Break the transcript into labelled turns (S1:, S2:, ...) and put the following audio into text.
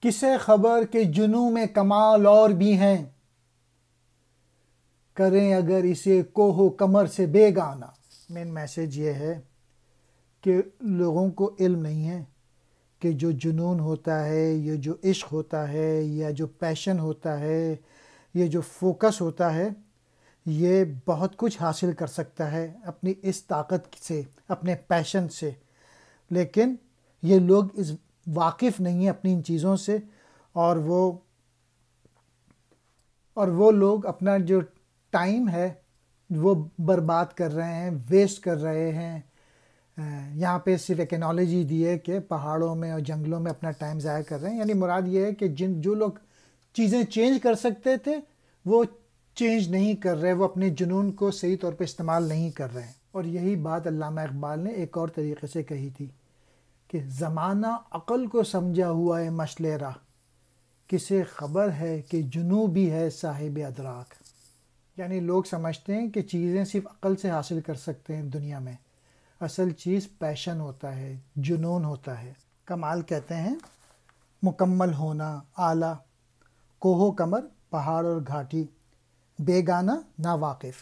S1: کسے خبر کہ جنوں میں کمال اور بھی ہیں، کریں اگر اسے کوہ و کمر سے بیگانہ۔ مین میسیج یہ ہے کہ لوگوں کو علم نہیں ہے کہ جو جنون ہوتا ہے، یہ جو عشق ہوتا ہے، یا جو پیشن ہوتا ہے، یہ جو فوکس ہوتا ہے، یہ بہت کچھ حاصل کر سکتا ہے اپنی اس طاقت سے، اپنے پیشن سے، لیکن یہ لوگ اس واقف نہیں ہیں اپنی ان چیزوں سے، اور وہ لوگ اپنا جو ٹائم ہے وہ برباد کر رہے ہیں، ویسٹ کر رہے ہیں۔ یہاں پہ صرف ایک انالوجی دی ہے کہ پہاڑوں میں اور جنگلوں میں اپنا ٹائم ضائع کر رہے ہیں، یعنی مراد یہ ہے کہ جو لوگ چیزیں چینج کر سکتے تھے وہ چینج نہیں کر رہے، وہ اپنے جنون کو صحیح طور پہ استعمال نہیں کر رہے ہیں۔ اور یہی بات علامہ اقبال نے ایک اور طریقے سے کہی تھی کہ زمانہ عقل کو سمجھا ہوا ہے مشل راہ، کسے خبر ہے کہ جنوں بھی ہے صاحب ادراک۔ یعنی لوگ سمجھتے ہیں کہ چیزیں صرف عقل سے حاصل کر سکتے ہیں دنیا میں، اصل چیز پیشن ہوتا ہے، جنون ہوتا ہے۔ کمال کہتے ہیں مکمل ہونا، اعلیٰ، کوہ و کمر، پہاڑ اور گھاٹی، بیگانہ، نا واقف۔